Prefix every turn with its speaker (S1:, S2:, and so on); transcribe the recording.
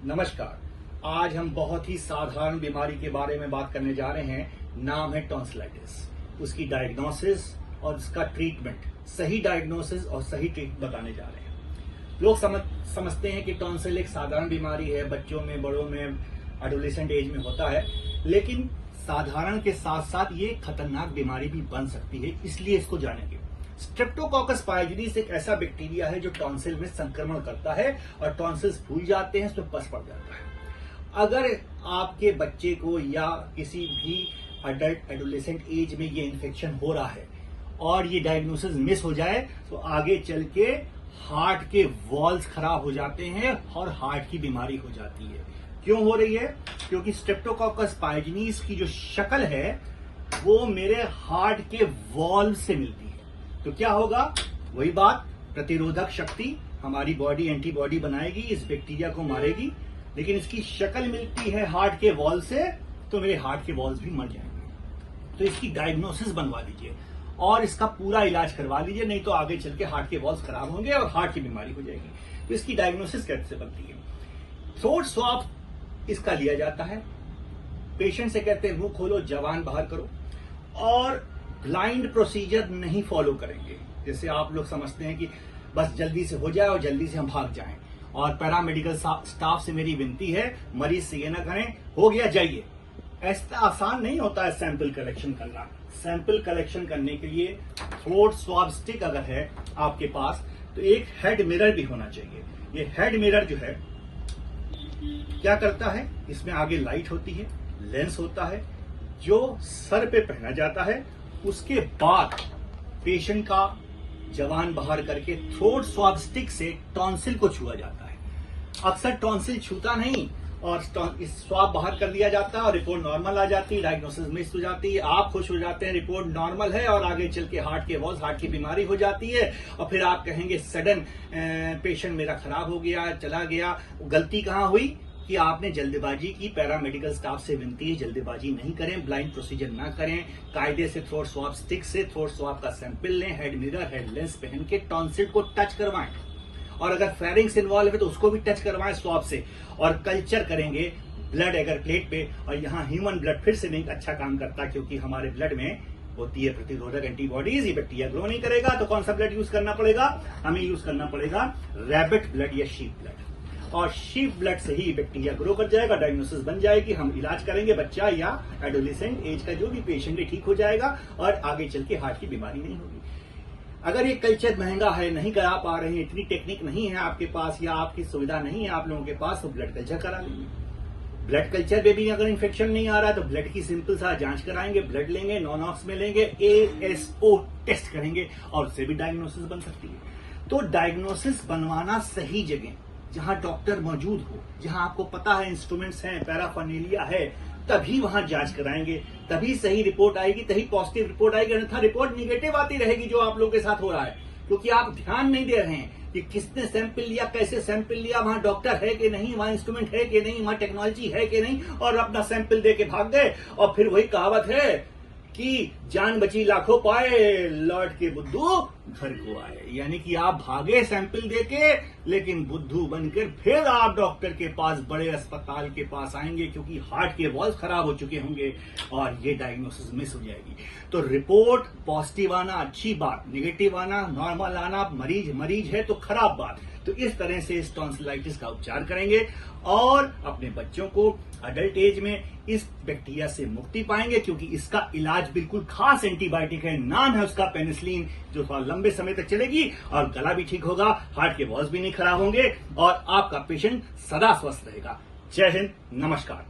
S1: नमस्कार। आज हम बहुत ही साधारण बीमारी के बारे में बात करने जा रहे हैं। नाम है टॉन्सिलाइटिस। उसकी डायग्नोसिस और उसका ट्रीटमेंट, सही डायग्नोसिस और सही ट्रीटमेंट बताने जा रहे हैं। लोग समझते हैं कि टॉन्सिल एक साधारण बीमारी है, बच्चों में, बड़ों में, एडोलेसेंट एज में होता है, लेकिन साधारण के साथ साथ ये खतरनाक बीमारी भी बन सकती है, इसलिए इसको जानेंगे। स्ट्रेप्टोकोकस पाइजनीस एक ऐसा बैक्टीरिया है जो टॉन्सिल में संक्रमण करता है और टॉन्सिल्स फूल जाते हैं, उसमें पस पड़ जाता है। अगर आपके बच्चे को या किसी भी अडल्ट एडोलेसेंट एज में ये इन्फेक्शन हो रहा है और ये डायग्नोसिस मिस हो जाए तो आगे चल के हार्ट के वॉल्स खराब हो जाते हैं और हार्ट की बीमारी हो जाती है। क्यों हो रही है? क्योंकि स्ट्रेप्टोकोकस पाइजनीस की जो शक्ल है वो मेरे हार्ट के वॉल्व से मिलती है। तो क्या होगा? वही बात, प्रतिरोधक शक्ति, हमारी बॉडी एंटीबॉडी बनाएगी, इस बैक्टीरिया को मारेगी, लेकिन इसकी शक्ल मिलती है हार्ट के वॉल से, तो मेरे हार्ट के वॉल्स भी मर जाएंगे। तो इसकी डायग्नोसिस बनवा लीजिए और इसका पूरा इलाज करवा लीजिए, नहीं तो आगे चल के हार्ट के वॉल्स खराब होंगे और हार्ट की बीमारी हो जाएगी। तो इसकी डायग्नोसिस कैसे बनती है? थ्रोट स्वाब इसका लिया जाता है। पेशेंट से कहते हैं मुंह खोलो, जबान बाहर करो, और ब्लाइंड प्रोसीजर नहीं फॉलो करेंगे। जैसे आप लोग समझते हैं कि बस जल्दी से हो जाए और जल्दी से हम भाग जाएं, और पैरामेडिकल स्टाफ से मेरी विनती है मरीज से ये ना कहें हो गया जाइए। ऐसा आसान नहीं होता है सैंपल कलेक्शन करना। सैंपल कलेक्शन करने के लिए थ्रोट स्वाब स्टिक अगर है आपके पास तो एक हेड मिरर भी होना चाहिए। ये हेड मिरर जो है क्या करता है, इसमें आगे लाइट होती है, लेंस होता है जो सर पे पहना जाता है। उसके बाद पेशेंट का जबान बाहर करके थ्रोट स्वाब स्टिक से टॉन्सिल को छुआ जाता है। अक्सर टॉन्सिल छूता नहीं और इस स्वाब बाहर कर दिया जाता है और रिपोर्ट नॉर्मल आ जाती है, डायग्नोसिस मिस हो जाती है, आप खुश हो जाते हैं, रिपोर्ट नॉर्मल है, और आगे चल के हार्ट के वॉल्स, हार्ट की बीमारी हो जाती है। और फिर आप कहेंगे सडन पेशेंट मेरा खराब हो गया, चला गया। गलती कहाँ हुई कि आपने जल्दबाजी की। पैरामेडिकल स्टाफ से विनती है जल्दबाजी नहीं करें, ब्लाइंड प्रोसीजर ना करें, कायदे से थ्रोट स्वाब स्टिक से थ्रोट स्वाब का सैंपल लें, हेड मिरर, हेड लेंस पहन के टॉन्सिल को टच करवाएं, और अगर फेरिंग्स इन्वॉल्व है तो उसको भी टच करवाएं स्वाब से, और कल्चर करेंगे ब्लड अगर प्लेट पे। और यहाँ ह्यूमन ब्लड फिर से नहीं अच्छा काम करता, क्योंकि हमारे ब्लड में होती है प्रतिरोधक एंटीबॉडीज, ये बैक्टीरिया ग्रो नहीं करेगा। तो कौन सा ब्लड यूज करना पड़ेगा? हमें यूज करना पड़ेगा रैबिट ब्लड या शीप ब्लड, और शीप ब्लड से ही बैक्टीरिया ग्रो कर जाएगा, डायग्नोसिस बन जाएगी, हम इलाज करेंगे, बच्चा या एडोलेसेंट एज का जो भी पेशेंट है ठीक हो जाएगा और आगे चल के हार्ट की बीमारी नहीं होगी। अगर ये कल्चर महंगा है, नहीं करा पा रहे हैं, इतनी टेक्निक नहीं है आपके पास या आपकी सुविधा नहीं है आप लोगों के पास, तो ब्लड कल्चर करा लेंगे। ब्लड कल्चर में भी अगर इन्फेक्शन नहीं आ रहा है तो ब्लड की सिंपल सा जांच कराएंगे, ब्लड लेंगे, नॉनऑक्स में लेंगे, ASO टेस्ट करेंगे और उससे भी डायग्नोसिस बन सकती है। तो डायग्नोसिस बनवाना सही जगह, जहां डॉक्टर मौजूद हो, जहां आपको पता है इंस्ट्रूमेंट्स हैं, पैराफर्नेलिया है, तभी वहां जांच कराएंगे, तभी सही रिपोर्ट आएगी, तभी पॉजिटिव रिपोर्ट आएगी। अन्यथा रिपोर्ट निगेटिव आती रहेगी जो आप लोगों के साथ हो रहा है, क्योंकि आप ध्यान नहीं दे रहे हैं कि किसने सैंपल लिया, कैसे सैंपल लिया, वहां डॉक्टर है कि नहीं, वहां इंस्ट्रूमेंट है कि नहीं, वहां टेक्नोलॉजी है कि नहीं, और अपना सैंपल दे के भाग गए। और फिर वही कहावत है कि जान बची लाखों पाए, लौट के बुद्धू घर को आए। यानी कि आप भागे सैंपल देके, लेकिन बुद्धू बनकर फिर आप डॉक्टर के पास, बड़े अस्पताल के पास आएंगे, क्योंकि हार्ट के वॉल्स खराब हो चुके होंगे और ये डायग्नोसिस मिस हो जाएगी। तो रिपोर्ट पॉजिटिव आना अच्छी बात, निगेटिव आना, नॉर्मल आना, मरीज है तो खराब बात। तो इस तरह से इस टॉन्सिलाइटिस का उपचार करेंगे और अपने बच्चों को अडल्ट एज में इस बैक्टीरिया से मुक्ति पाएंगे, क्योंकि इसका इलाज बिल्कुल खास एंटीबायोटिक है, नाम है उसका पेनिसिलिन, जो थोड़ा लंबे समय तक चलेगी और गला भी ठीक होगा, हार्ट के वॉल्स भी नहीं खराब होंगे और आपका पेशेंट सदा स्वस्थ रहेगा। जय हिंद, नमस्कार।